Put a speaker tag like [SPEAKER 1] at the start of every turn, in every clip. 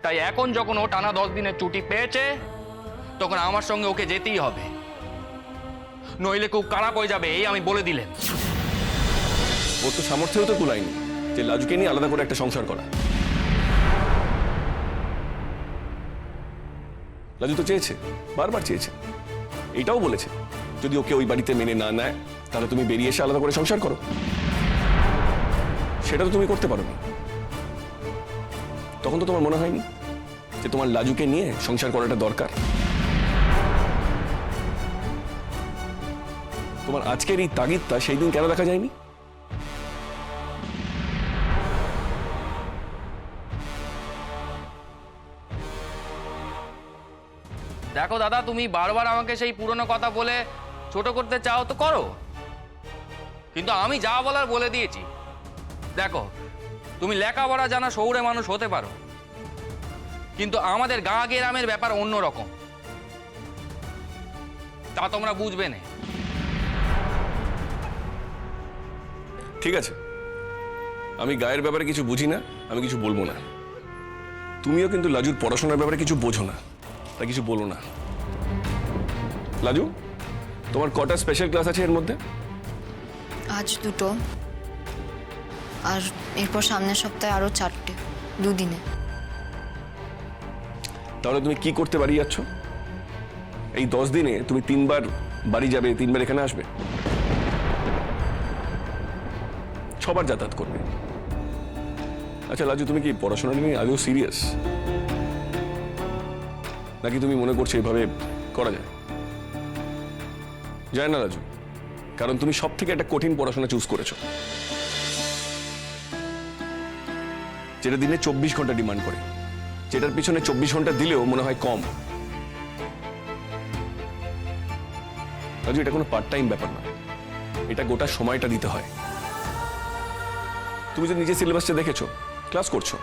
[SPEAKER 1] তাই এখন যখন ও টানা 10 দিনের ছুটি পেয়েছে তখন আমার সঙ্গে ওকে যেতেই হবে, নইলে খুব খারাপ হয়ে যাবে, এই আমি বলে দিলেন।
[SPEAKER 2] ওর তো সামর্থ্যও তো কুলায়নি যে লাজুকে নিয়ে আলাদা করে একটা সংসার করা। লাজু তো চেয়েছে, বারবার চেয়েছে, এটাও বলেছে যদি ওকে ওই বাড়িতে মেনে না নেয় তাহলে তুমি বেরিয়ে এসে আলাদা করে সংসার করো। সেটা তো তুমি করতে পারো না। তখন তো তোমার মনে হয়নি যে তোমার লাজুকে নিয়ে সংসার করাটা দরকার? তোমার আজকের এই তাগিদটা সেই দিন কেন দেখা যায়নি?
[SPEAKER 1] দেখো দাদা, তুমি বারবার আমাকে সেই পুরনো কথা বলে ছোট করতে চাও তো করো, কিন্তু আমি যা বলার বলে দিয়েছি। দেখো, তুমি লেখাপড়া জানা শহুরে মানুষ হতে পারো, কিন্তু আমাদের গাঁ গ্রামের ব্যাপার অন্যরকম, তা তোমরা বুঝবে না।
[SPEAKER 2] ঠিক আছে, আমি গায়ের ব্যাপারে কিছু বুঝি না, আমি কিছু বলবো না। তুমিও কিন্তু লাজুর পড়াশোনার ব্যাপারে কিছু বোঝো না, তাই কিছু বলো না। লাজু, তোমার কটা স্পেশাল ক্লাস আছে এর মধ্যে?
[SPEAKER 3] আজ 2টো, আর এরপর সামনের সপ্তাহে আরো 4টে, 2 দিনে।
[SPEAKER 2] তাহলে তুমি কি করতে বাড়ি যাচ্ছ? এই 10 দিনে তুমি 3বার বাড়ি যাবে, 3বার এখানে আসবে, 6বার যাতায়াত করবে। আচ্ছা লাজু, তুমি কি পড়াশোনা নিয়ে আদৌ সিরিয়াস, নাকি তুমি মনে করছো এইভাবে করা যায়? যায় না লাজু, কারণ তুমি সব থেকে একটা কঠিন পড়াশোনা চুজ করেছো, যেটা দিনে 24 ঘন্টা ডিমান্ড করে, যেটার পিছনে 24 ঘন্টা দিলেও মনে হয় কম। রাজু, এটা কোনো পার্ট টাইম ব্যাপার না, এটা গোটা সময়টা দিতে হয়। তুমি যে নিজে সিলেবাসটা দেখেছো, ক্লাস করছো,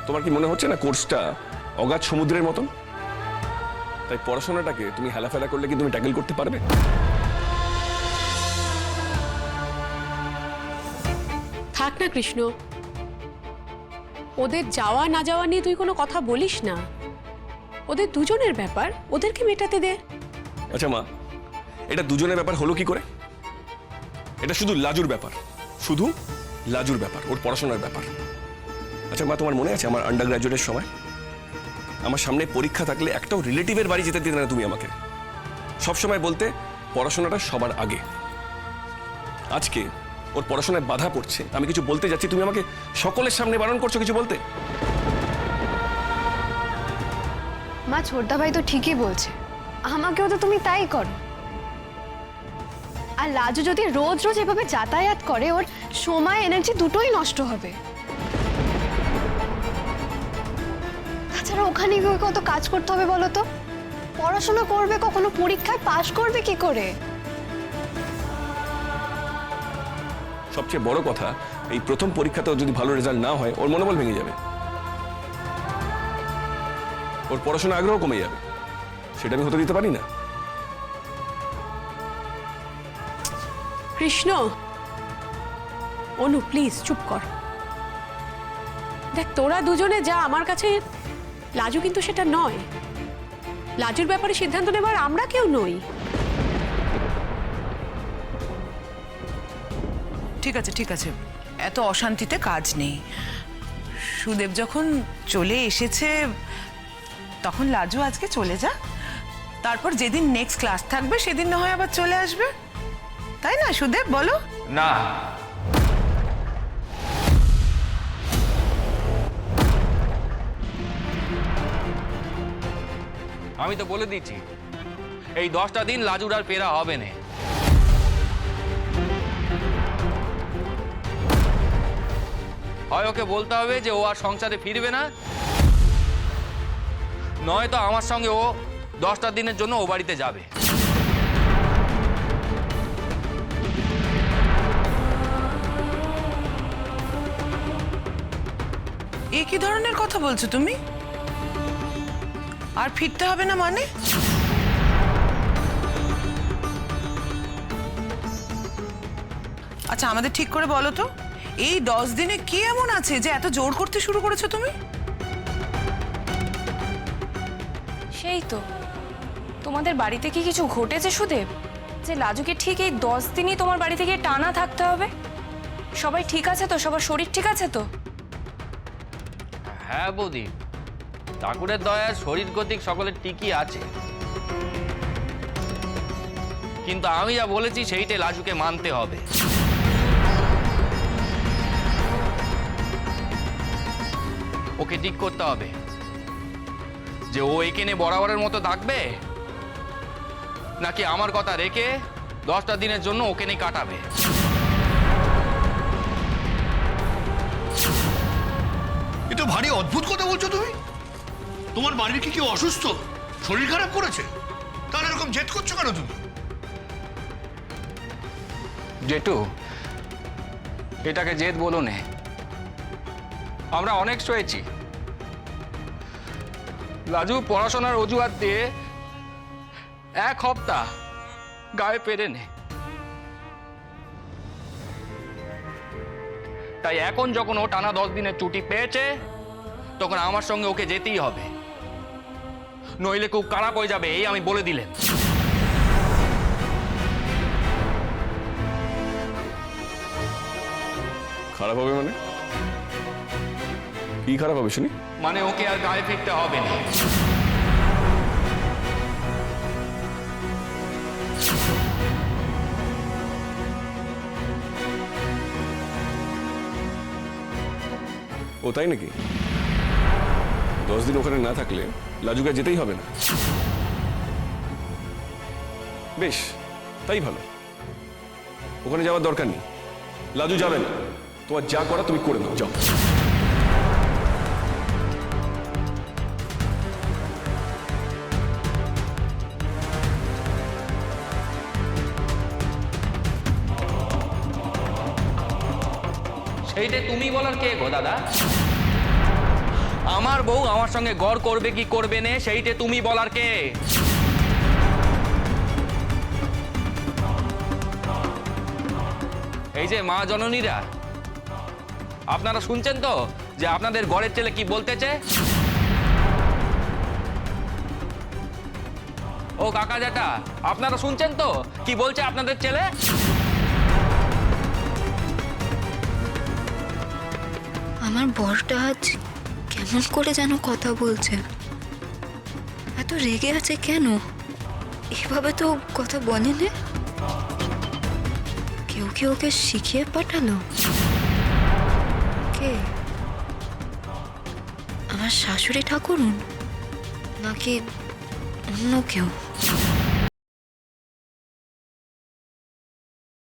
[SPEAKER 2] তোমার কি মনে হচ্ছে না কোর্সটা অগাধ সমুদ্রের মতন? তাই পড়াশোনাটাকে তুমি হেলাফেলা করলে কি তুমি ট্যাকেল করতে পারবে?
[SPEAKER 4] থাক না কৃষ্ণ, ওদের যাওয়া না যাওয়া নিয়ে তুই কোনো কথা বলিস না। ওদের দুজনের ব্যাপার, ওদেরকে মেটাতে দে।
[SPEAKER 2] আচ্ছা মা, এটা দুজনের ব্যাপার হলো কি করে? এটা শুধু লাজুর ব্যাপার, শুধু লাজুর ব্যাপার, ওর পড়াশোনার ব্যাপার। আচ্ছা মা, তোমার মনে আছে আমার আন্ডার গ্রাজুয়েটের সময় আমার সামনে পরীক্ষা থাকলে একটাও রিলেটিভের বাড়ি যেতে দিতে না তুমি আমাকে? সবসময় বলতে পড়াশোনাটা সবার আগে। আজকে ওর পড়াশোনায় বাধা পড়ছে, আমি কিছু বলতে যাচ্ছি, তুমি আমাকে সকলের সামনে বারণ করছো কিছু বলতে।
[SPEAKER 3] মা, ছোটদা ভাই তো ঠিকই বলছে, আমাকেও তো তুমি তাই করো। আর লাজু যদি রোজ রোজ এভাবে যাতায়াত করে, ওর সময় এনার্জি দুটোই নষ্ট হবে। তাছাড়া ওখানে গিয়ে কত কাজ করতে হবে বলো তো? পড়াশোনা করবে কখনো, পরীক্ষায় পাশ করবে কি করে?
[SPEAKER 2] সবচেয়ে বড় কথা, এই প্রথম পরীক্ষাতেও যদি ভালো রেজাল্ট না হয় ওর মনোবল ভেঙে যাবে, ওর পড়াশোনা আগ্রহ কমে যাবে। সেটা আমি হতে দিতে পারি না।
[SPEAKER 4] কৃষ্ণ, অনু প্লিজ চুপ কর। দেখ, তোরা দুজনে যা, আমার কাছে লাজু কিন্তু সেটা নয়। লাজুর ব্যাপারে সিদ্ধান্ত নেবার আমরা কেউ নই।
[SPEAKER 5] ঠিক আছে ঠিক আছে, এত অশান্তিতে কাজ নেই। সুদেব যখন চলে এসেছে তখন লাজু আজকে চলে যা, তারপর যেদিন নেক্সট ক্লাস থাকবে সেদিন না হয় আবার চলে আসবে, তাই না সুদেব, বলো?
[SPEAKER 1] না, আমি তো বলে দিচ্ছি, এই 10টা দিন লাজুর আর ফেরা হবে না। হয় ওকে বলতে হবে যে ও আর সংসারে ফিরবে না, নয়তো আমার সঙ্গে ও 10টা দিনের জন্য ও বাড়িতে যাবে।
[SPEAKER 5] এ কি ধরনের কথা বলছো তুমি? আর ফিরতে হবে না মানে? আচ্ছা আমাদের ঠিক করে বলো তো, এই 10 দিনে কি এমন আছে যে এত জোর করতে শুরু করেছো তুমি?
[SPEAKER 6] সেই তো, তোমাদের বাড়িতে কি কিছু ঘটেছে সুদেব, যে লাজুকে ঠিক এই 10 দিনই তোমার বাড়ি থেকে টানা থাকতে হবে? সবাই ঠিক আছে তো? সবার শরীর ঠিক আছে তো?
[SPEAKER 1] হ্যাঁ বৌদি, ঠাকুরের দয়ায় শরীর গতিক সকলের ঠিকই আছে, কিন্তু আমি যা বলেছি সেইটাই লাজুকে মানতে হবে। ওকে ঠিক করতে হবে যে ও এখানে বরাবরের মতো থাকবে, নাকি আমার কথা রেখে 10টা দিনের জন্য ওকে নিয়ে কাটাবে।
[SPEAKER 7] এ তো ভারী অদ্ভুত কথা বলছো তুমি। তোমার বাড়ির কি কেউ অসুস্থ, শরীর খারাপ করেছে? তাহলে এরকম জেদ করছো কেন তুমি?
[SPEAKER 1] জেঠু, এটাকে জেদ বলো নে। আমরা অনেক সয়েছি। লাজু পড়াশোনার অজুহাত দিয়ে 1 সপ্তাহ গায়ে পেরে নে। তাই এখন যখন ও টানা 10 দিনের ছুটি পেয়েছে, তখন আমার সঙ্গে ওকে যেতেই হবে, নইলে খুব খারাপ হয়ে যাবে, এই আমি বলে দিলেন।
[SPEAKER 2] খারাপ হবে মানে? কি খারাপ হবে শুনি?
[SPEAKER 1] মানে ওকে আর গায়ে ফিরতে হবে না।
[SPEAKER 2] ও তাই নাকি? 10 দিন ওখানে না থাকলে লাজুকে যেতেই হবে না? বেশ, তাই ভালো। ওখানে যাওয়ার দরকার নেই, লাজু যাবে না। তোমার যা করা তুমি করে নাও, যাও।
[SPEAKER 1] সেইটা তুমি বলার কে গো দাদা? আমার বউ আমার সঙ্গে গড় করবে কি করবে না সেইটা তুমি বলার কে? এই যে মা জননীরা, আপনারা শুনছেন তো যে আপনাদের ঘরের ছেলে কি বলতেছে? ও কাকা জ্যাঠা, আপনারা শুনছেন তো কি বলছে আপনাদের ছেলে?
[SPEAKER 8] আমার বরটা আজ কেমন করে যেন কথা বলছে, এত রেগে আছে কেন? এভাবে তো কথা বলেনি। কেউ কি ওকে শিখিয়ে পাঠালো? কে? আমার শাশুড়ি ঠাকুরুন নাকি অন্য কেউ?